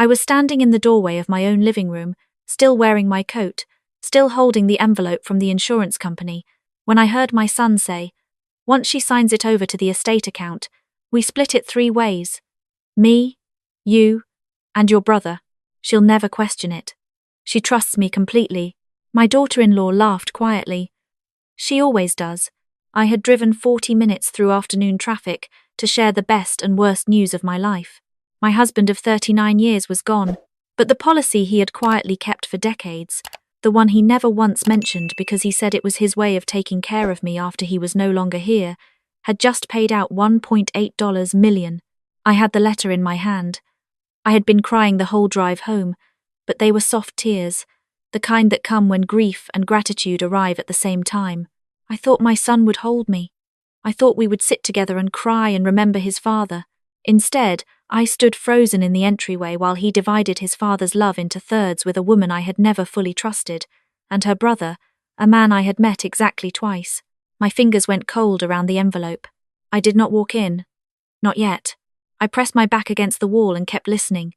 I was standing in the doorway of my own living room, still wearing my coat, still holding the envelope from the insurance company, when I heard my son say, "Once she signs it over to the estate account, we split it 3 ways. Me, you, and your brother. She'll never question it. She trusts me completely." My daughter-in-law laughed quietly. She always does. I had driven 40 minutes through afternoon traffic to share the best and worst news of my life. My husband of 39 years was gone, but the policy he had quietly kept for decades, the one he never once mentioned because he said it was his way of taking care of me after he was no longer here, had just paid out $1.8 million. I had the letter in my hand. I had been crying the whole drive home, but they were soft tears, the kind that come when grief and gratitude arrive at the same time. I thought my son would hold me. I thought we would sit together and cry and remember his father. Instead, I stood frozen in the entryway while he divided his father's love into thirds with a woman I had never fully trusted, and her brother, a man I had met exactly twice. My fingers went cold around the envelope. I did not walk in. Not yet. I pressed my back against the wall and kept listening,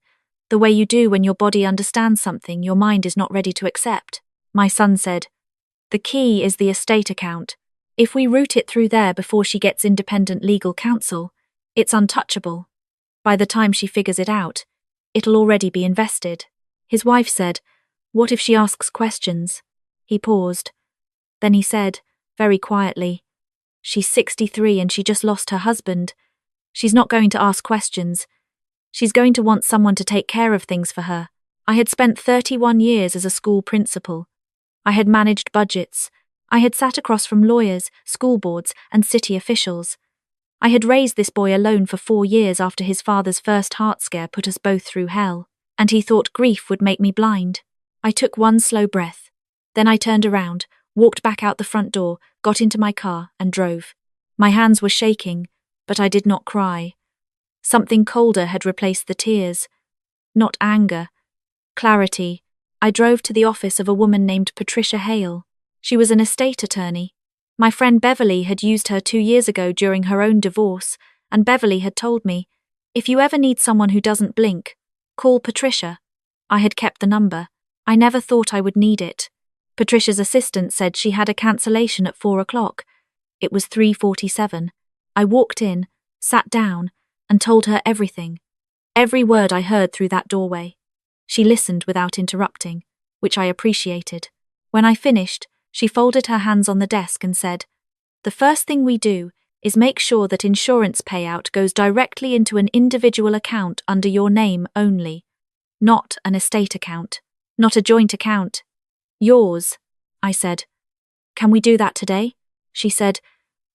the way you do when your body understands something your mind is not ready to accept. My son said, "The key is the estate account. If we route it through there before she gets independent legal counsel, it's untouchable. By the time she figures it out, it'll already be invested." His wife said, "What if she asks questions?" He paused. Then he said, very quietly, "She's 63 and she just lost her husband. She's not going to ask questions. She's going to want someone to take care of things for her." I had spent 31 years as a school principal. I had managed budgets. I had sat across from lawyers, school boards, and city officials. I had raised this boy alone for 4 years after his father's first heart scare put us both through hell, and he thought grief would make me blind. I took one slow breath. Then I turned around, walked back out the front door, got into my car, and drove. My hands were shaking, but I did not cry. Something colder had replaced the tears. Not anger. Clarity. I drove to the office of a woman named Patricia Hale. She was an estate attorney. My friend Beverly had used her 2 years ago during her own divorce, and Beverly had told me, "If you ever need someone who doesn't blink, call Patricia." I had kept the number. I never thought I would need it. Patricia's assistant said she had a cancellation at 4 o'clock. It was 3:47. I walked in, sat down, and told her everything. Every word I heard through that doorway. She listened without interrupting, which I appreciated. When I finished, she folded her hands on the desk and said, "The first thing we do is make sure that insurance payout goes directly into an individual account under your name only, not an estate account, not a joint account. Yours," I said. "Can we do that today?" She said,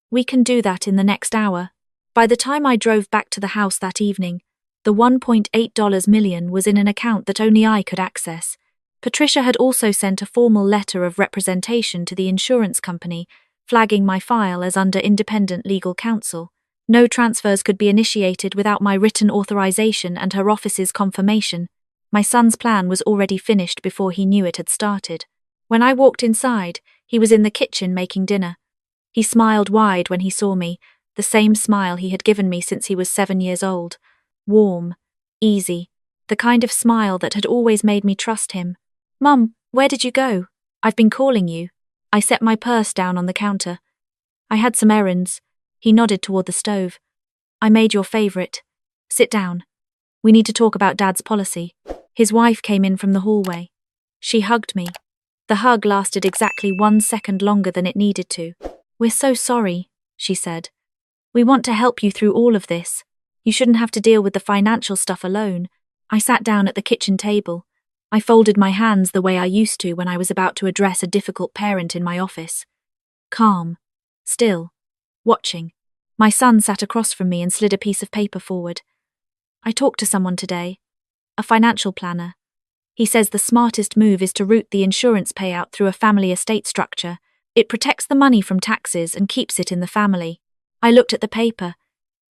"We can do that in the next hour." By the time I drove back to the house that evening, the $1.8 million was in an account that only I could access. Patricia had also sent a formal letter of representation to the insurance company, flagging my file as under independent legal counsel. No transfers could be initiated without my written authorization and her office's confirmation. My son's plan was already finished before he knew it had started. When I walked inside, he was in the kitchen making dinner. He smiled wide when he saw me, the same smile he had given me since he was 7 years old. Warm, easy, the kind of smile that had always made me trust him. "Mum, where did you go? I've been calling you." I set my purse down on the counter. "I had some errands." He nodded toward the stove. "I made your favorite. Sit down. We need to talk about Dad's policy." His wife came in from the hallway. She hugged me. The hug lasted exactly 1 second longer than it needed to. "We're so sorry," she said. "We want to help you through all of this. You shouldn't have to deal with the financial stuff alone." I sat down at the kitchen table. I folded my hands the way I used to when I was about to address a difficult parent in my office. Calm. Still. Watching. My son sat across from me and slid a piece of paper forward. "I talked to someone today. A financial planner. He says the smartest move is to route the insurance payout through a family estate structure. It protects the money from taxes and keeps it in the family." I looked at the paper.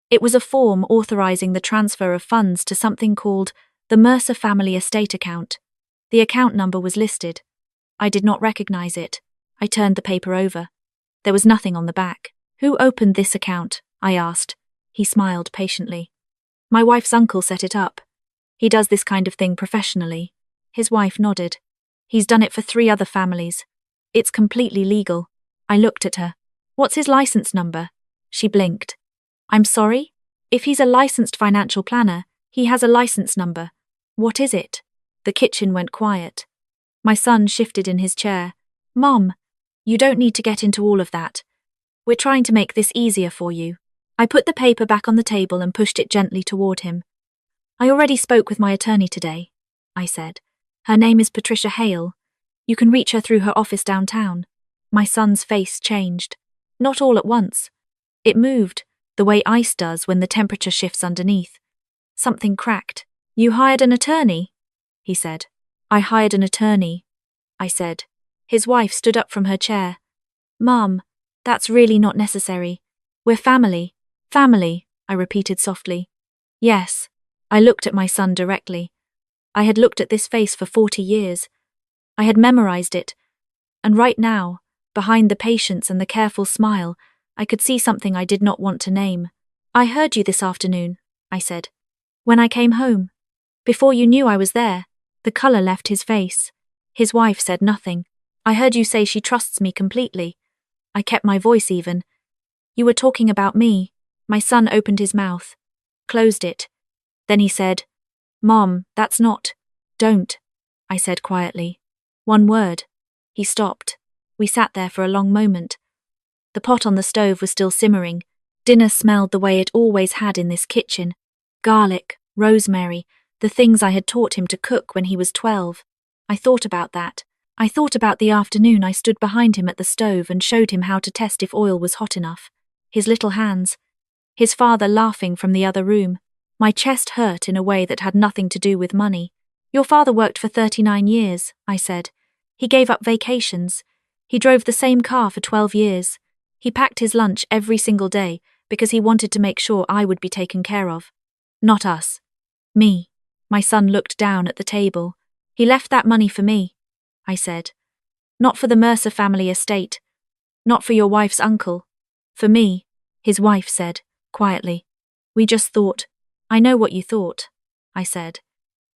It was a form authorizing the transfer of funds to something called the Mercer Family Estate Account. The account number was listed. I did not recognize it. I turned the paper over. There was nothing on the back. "Who opened this account?" I asked. He smiled patiently. "My wife's uncle set it up. He does this kind of thing professionally. His wife nodded. He's done it for 3 other families. It's completely legal. I looked at her. What's his license number? She blinked. I'm sorry? If he's a licensed financial planner, he has a license number. What is it? The kitchen went quiet. My son shifted in his chair. Mom, you don't need to get into all of that. We're trying to make this easier for you. I put the paper back on the table and pushed it gently toward him. I already spoke with my attorney today, I said. Her name is Patricia Hale. You can reach her through her office downtown. My son's face changed. Not all at once. It moved, the way ice does when the temperature shifts underneath. Something cracked. You hired an attorney? He said. I hired an attorney, I said. His wife stood up from her chair. Mom, that's really not necessary. We're family. Family, I repeated softly. Yes. I looked at my son directly. I had looked at this face for 40 years. I had memorized it. And right now, behind the patience and the careful smile, I could see something I did not want to name. I heard you this afternoon, I said. When I came home. Before you knew I was there. The color left his face. His wife said nothing. I heard you say she trusts me completely. I kept my voice even. You were talking about me. My son opened his mouth. Closed it. Then he said, Mom, that's not. Don't. I said quietly. One word. He stopped. We sat there for a long moment. The pot on the stove was still simmering. Dinner smelled the way it always had in this kitchen. Garlic, rosemary, the things I had taught him to cook when he was 12. I thought about that. I thought about the afternoon I stood behind him at the stove and showed him how to test if oil was hot enough. His little hands. His father laughing from the other room. My chest hurt in a way that had nothing to do with money. Your father worked for 39 years, I said. He gave up vacations. He drove the same car for 12 years. He packed his lunch every single day because he wanted to make sure I would be taken care of. Not us. Me. My son looked down at the table. He left that money for me, I said. Not for the Mercer family estate. Not for your wife's uncle. For me, his wife said, quietly. We just thought. I know what you thought, I said.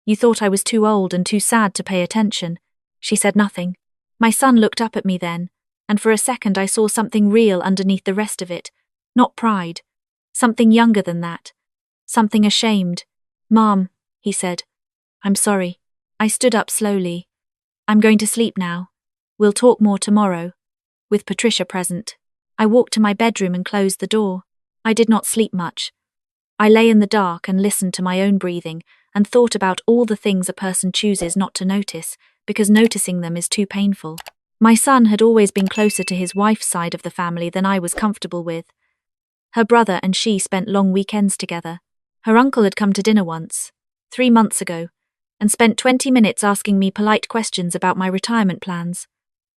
You thought I was too old and too sad to pay attention. She said nothing. My son looked up at me then, and for a second I saw something real underneath the rest of it. Not pride. Something younger than that. Something ashamed. Mom, he said. I'm sorry. I stood up slowly. I'm going to sleep now. We'll talk more tomorrow. With Patricia present. I walked to my bedroom and closed the door. I did not sleep much. I lay in the dark and listened to my own breathing and thought about all the things a person chooses not to notice because noticing them is too painful. My son had always been closer to his wife's side of the family than I was comfortable with. Her brother and she spent long weekends together. Her uncle had come to dinner once, 3 months ago, and spent 20 minutes asking me polite questions about my retirement plans.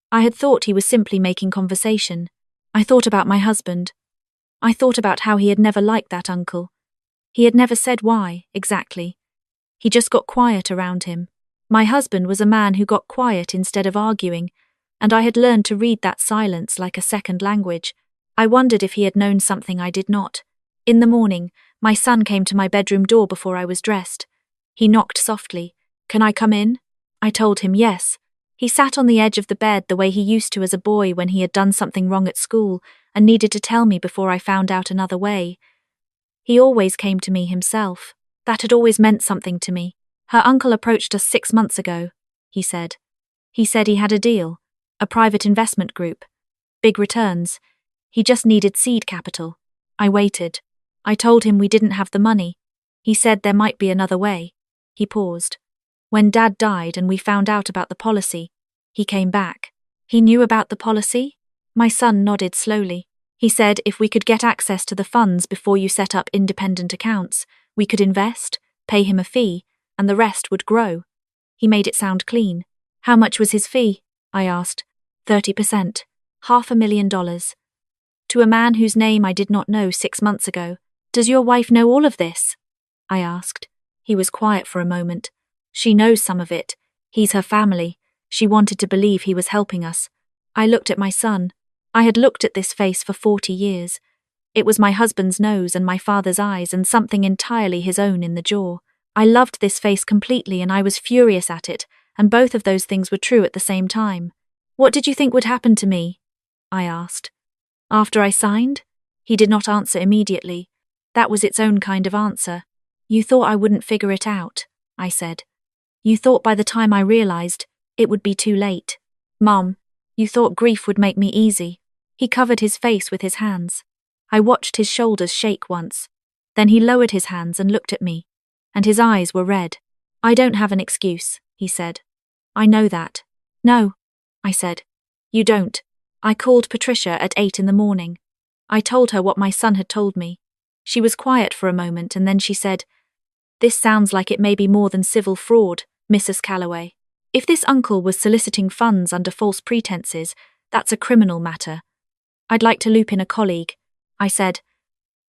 I had thought he was simply making conversation. I thought about my husband. I thought about how he had never liked that uncle. He had never said why, exactly. He just got quiet around him. My husband was a man who got quiet instead of arguing, and I had learned to read that silence like a second language. I wondered if he had known something I did not. In the morning, my son came to my bedroom door before I was dressed. He knocked softly. Can I come in? I told him yes. He sat on the edge of the bed the way he used to as a boy when he had done something wrong at school and needed to tell me before I found out another way. He always came to me himself. That had always meant something to me. Her uncle approached us 6 months ago, he said. He said he had a deal, a private investment group. Big returns. He just needed seed capital. I waited. I told him we didn't have the money. He said there might be another way. He paused. When Dad died and we found out about the policy, he came back. He knew about the policy? My son nodded slowly. He said if we could get access to the funds before you set up independent accounts, we could invest, pay him a fee, and the rest would grow. He made it sound clean. How much was his fee? I asked. 30%. $500,000. To a man whose name I did not know 6 months ago. Does your wife know all of this? I asked. He was quiet for a moment. She knows some of it. He's her family. She wanted to believe he was helping us. I looked at my son. I had looked at this face for 40 years. It was my husband's nose and my father's eyes and something entirely his own in the jaw. I loved this face completely and I was furious at it, and both of those things were true at the same time. What did you think would happen to me? I asked. After I signed? He did not answer immediately. That was its own kind of answer. You thought I wouldn't figure it out, I said. You thought by the time I realized, it would be too late. Mom, you thought grief would make me easy. He covered his face with his hands. I watched his shoulders shake once. Then he lowered his hands and looked at me. And his eyes were red. I don't have an excuse, he said. I know that. No, I said. You don't. I called Patricia at 8 in the morning. I told her what my son had told me. She was quiet for a moment and then she said, This sounds like it may be more than civil fraud, Mrs. Calloway. If this uncle was soliciting funds under false pretenses, that's a criminal matter. I'd like to loop in a colleague. I said,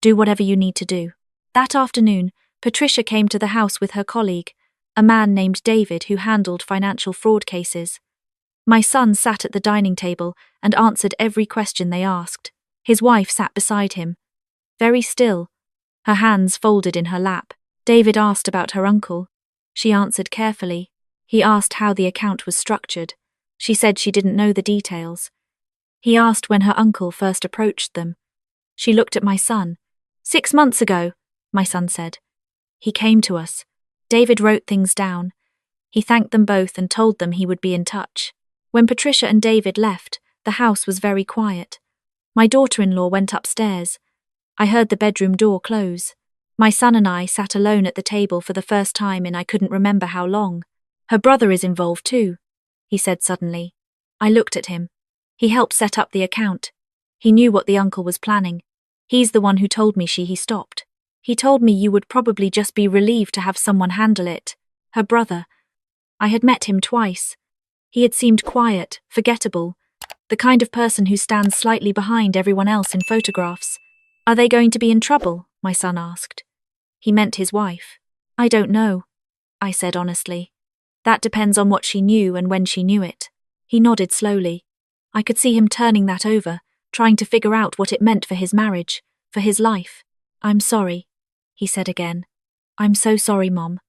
Do whatever you need to do. That afternoon, Patricia came to the house with her colleague, a man named David who handled financial fraud cases. My son sat at the dining table and answered every question they asked. His wife sat beside him, very still, her hands folded in her lap. David asked about her uncle. She answered carefully. He asked how the account was structured. She said she didn't know the details. He asked when her uncle first approached them. She looked at my son. 6 months ago, my son said. He came to us. David wrote things down. He thanked them both and told them he would be in touch. When Patricia and David left, the house was very quiet. My daughter-in-law went upstairs. I heard the bedroom door close. My son and I sat alone at the table for the first time in I couldn't remember how long. Her brother is involved too, he said suddenly. I looked at him. He helped set up the account. He knew what the uncle was planning. He's the one who told me he stopped. He told me you would probably just be relieved to have someone handle it. Her brother. I had met him twice. He had seemed quiet, forgettable, the kind of person who stands slightly behind everyone else in photographs. Are they going to be in trouble? My son asked. He meant his wife. I don't know, I said honestly. That depends on what she knew and when she knew it. He nodded slowly. I could see him turning that over, trying to figure out what it meant for his marriage, for his life. I'm sorry, he said again. I'm so sorry, Mom.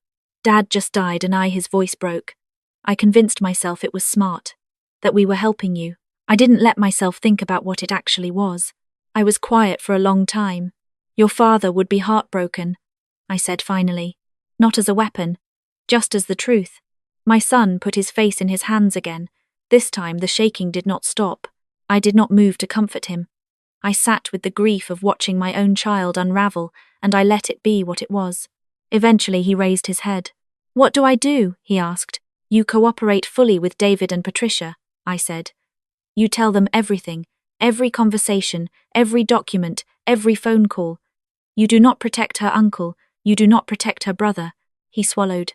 Dad just died and his voice broke. I convinced myself it was smart, that we were helping you. I didn't let myself think about what it actually was. I was quiet for a long time. Your father would be heartbroken, I said finally. Not as a weapon, just as the truth. My son put his face in his hands again. This time the shaking did not stop. I did not move to comfort him. I sat with the grief of watching my own child unravel, and I let it be what it was. Eventually he raised his head. What do I do? He asked. You cooperate fully with David and Patricia, I said. You tell them everything, every conversation, every document, every phone call. You do not protect her uncle, you do not protect her brother. He swallowed.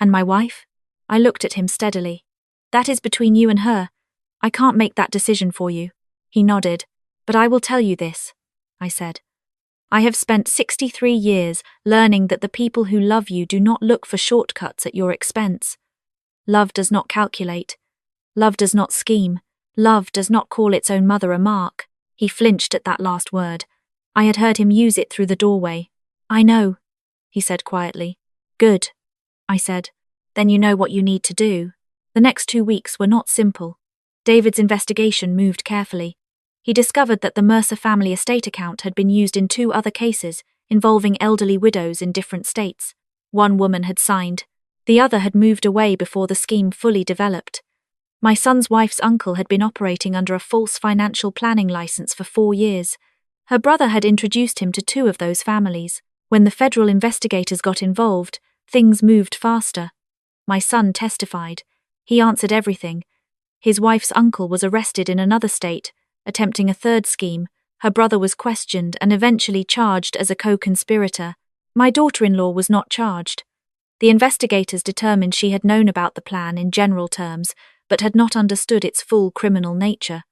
And my wife? I looked at him steadily. That is between you and her. I can't make that decision for you. He nodded. But I will tell you this, I said. I have spent 63 years learning that the people who love you do not look for shortcuts at your expense. Love does not calculate. Love does not scheme. Love does not call its own mother a mark. He flinched at that last word. I had heard him use it through the doorway. I know, he said quietly. Good, I said. Then you know what you need to do. The next 2 weeks were not simple. David's investigation moved carefully. He discovered that the Mercer family estate account had been used in 2 other cases involving elderly widows in different states. One woman had signed. The other had moved away before the scheme fully developed. My son's wife's uncle had been operating under a false financial planning license for 4 years. Her brother had introduced him to 2 of those families. When the federal investigators got involved, things moved faster. My son testified. He answered everything. His wife's uncle was arrested in another state, attempting a 3rd scheme. Her brother was questioned and eventually charged as a co-conspirator. My daughter-in-law was not charged. The investigators determined she had known about the plan in general terms, but had not understood its full criminal nature.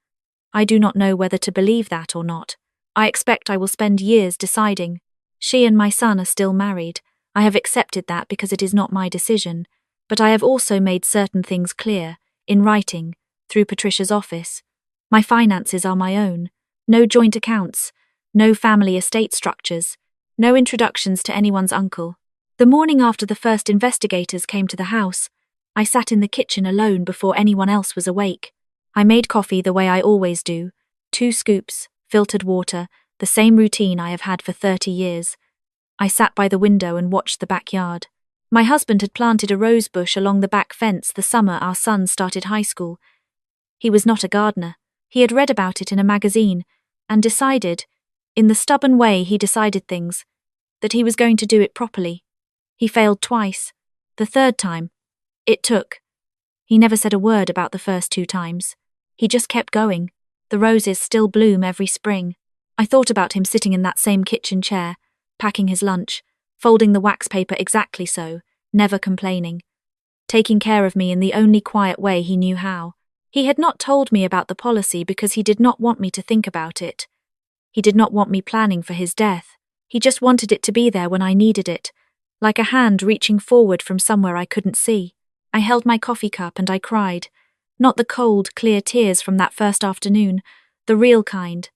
I do not know whether to believe that or not. I expect I will spend years deciding. She and my son are still married. I have accepted that because it is not my decision, but I have also made certain things clear, in writing, through Patricia's office. My finances are my own. No joint accounts, no family estate structures, no introductions to anyone's uncle. The morning after the first investigators came to the house, I sat in the kitchen alone before anyone else was awake. I made coffee the way I always do, 2 scoops, filtered water, the same routine I have had for 30 years. I sat by the window and watched the backyard. My husband had planted a rose bush along the back fence the summer our son started high school. He was not a gardener. He had read about it in a magazine and decided, in the stubborn way he decided things, that he was going to do it properly. He failed twice. The third time, it took. He never said a word about the first 2 times. He just kept going. The roses still bloom every spring. I thought about him sitting in that same kitchen chair, packing his lunch, folding the wax paper exactly so, never complaining, taking care of me in the only quiet way he knew how. He had not told me about the policy because he did not want me to think about it. He did not want me planning for his death. He just wanted it to be there when I needed it, like a hand reaching forward from somewhere I couldn't see. I held my coffee cup and I cried. Not the cold, clear tears from that first afternoon, the real kind.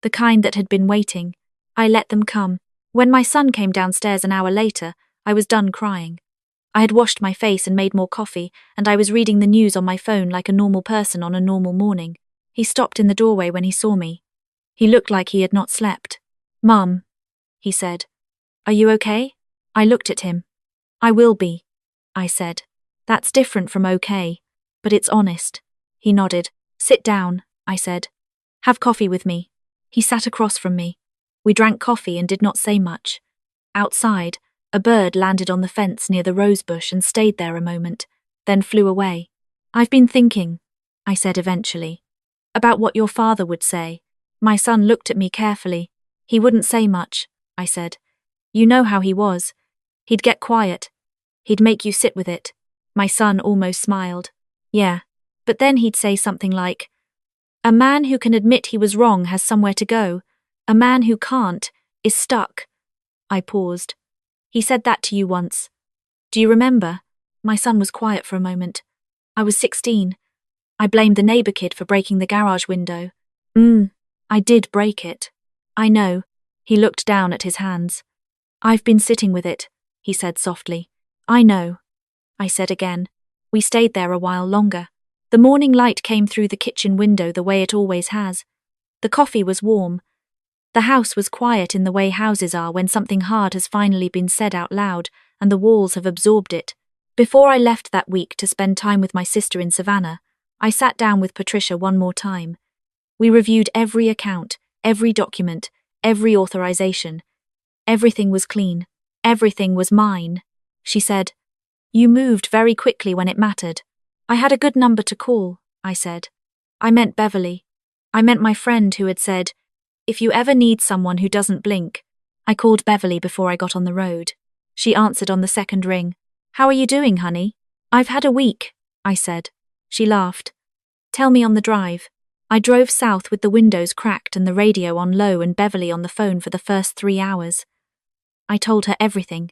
The kind that had been waiting. I let them come. When my son came downstairs an hour later, I was done crying. I had washed my face and made more coffee, and I was reading the news on my phone like a normal person on a normal morning. He stopped in the doorway when he saw me. He looked like he had not slept. "Mum," he said. "Are you okay?" I looked at him. "I will be," I said. "That's different from okay, but it's honest." He nodded. "Sit down," I said. "Have coffee with me." He sat across from me. We drank coffee and did not say much. Outside, a bird landed on the fence near the rose bush and stayed there a moment, then flew away. "I've been thinking," I said eventually, "about what your father would say." My son looked at me carefully. "He wouldn't say much," I said. "You know how he was. He'd get quiet. He'd make you sit with it." My son almost smiled. "Yeah, but then he'd say something like, 'A man who can admit he was wrong has somewhere to go. A man who can't is stuck.'" I paused. "He said that to you once. Do you remember?" My son was quiet for a moment. "I was 16. I blamed the neighbor kid for breaking the garage window." I did break it." "I know." He looked down at his hands. "I've been sitting with it," he said softly. "I know," I said again. We stayed there a while longer. The morning light came through the kitchen window the way it always has. The coffee was warm. The house was quiet in the way houses are when something hard has finally been said out loud and the walls have absorbed it. Before I left that week to spend time with my sister in Savannah, I sat down with Patricia one more time. We reviewed every account, every document, every authorization. Everything was clean. Everything was mine. She said, "You moved very quickly when it mattered." "I had a good number to call," I said. "I meant Beverly. I meant my friend who had said, 'If you ever need someone who doesn't blink.'" I called Beverly before I got on the road. She answered on the second ring. "How are you doing, honey?" "I've had a week," I said. She laughed. "Tell me on the drive." I drove south with the windows cracked and the radio on low and Beverly on the phone for the first 3 hours. I told her everything.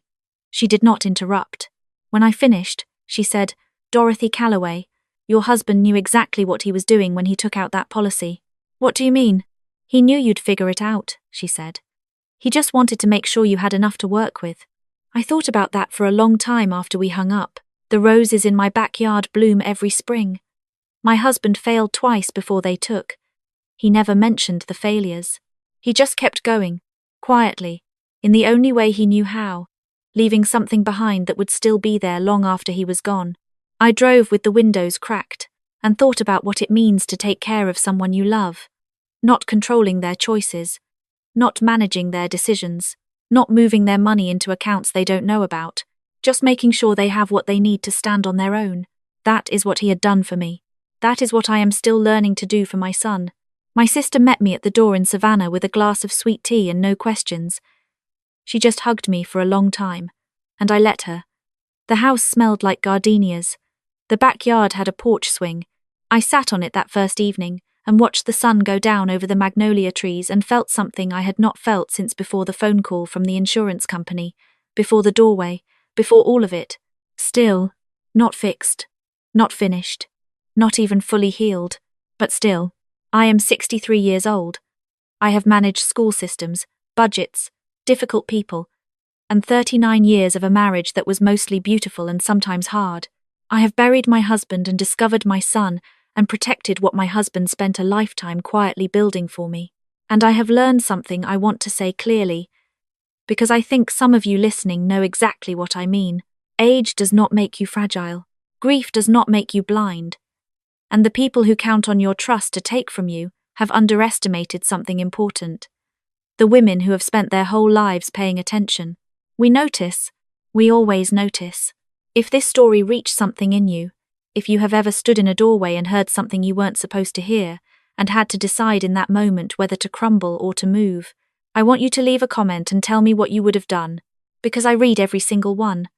She did not interrupt. When I finished, she said, "Dorothy Calloway, your husband knew exactly what he was doing when he took out that policy." "What do you mean?" "He knew you'd figure it out," she said. "He just wanted to make sure you had enough to work with." I thought about that for a long time after we hung up. The roses in my backyard bloom every spring. My husband failed twice before they took. He never mentioned the failures. He just kept going, quietly, in the only way he knew how, leaving something behind that would still be there long after he was gone. I drove with the windows cracked and thought about what it means to take care of someone you love, not controlling their choices, not managing their decisions, not moving their money into accounts they don't know about, just making sure they have what they need to stand on their own. That is what he had done for me. That is what I am still learning to do for my son. My sister met me at the door in Savannah with a glass of sweet tea and no questions. She just hugged me for a long time, and I let her. The house smelled like gardenias. The backyard had a porch swing. I sat on it that first evening and watched the sun go down over the magnolia trees and felt something I had not felt since before the phone call from the insurance company, before the doorway, before all of it. Still, not fixed, not finished, not even fully healed, but still, I am 63 years old. I have managed school systems, budgets, difficult people, and 39 years of a marriage that was mostly beautiful and sometimes hard. I have buried my husband and discovered my son and protected what my husband spent a lifetime quietly building for me. And I have learned something I want to say clearly, because I think some of you listening know exactly what I mean. Age does not make you fragile. Grief does not make you blind. And the people who count on your trust to take from you have underestimated something important. The women who have spent their whole lives paying attention. We notice. We always notice. If this story reached something in you, if you have ever stood in a doorway and heard something you weren't supposed to hear, and had to decide in that moment whether to crumble or to move, I want you to leave a comment and tell me what you would have done, because I read every single one.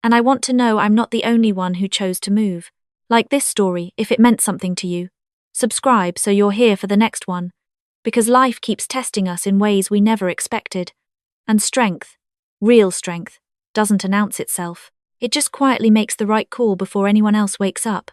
And I want to know I'm not the only one who chose to move. Like this story, if it meant something to you. Subscribe so you're here for the next one, because life keeps testing us in ways we never expected. And strength, real strength, doesn't announce itself. It just quietly makes the right call before anyone else wakes up.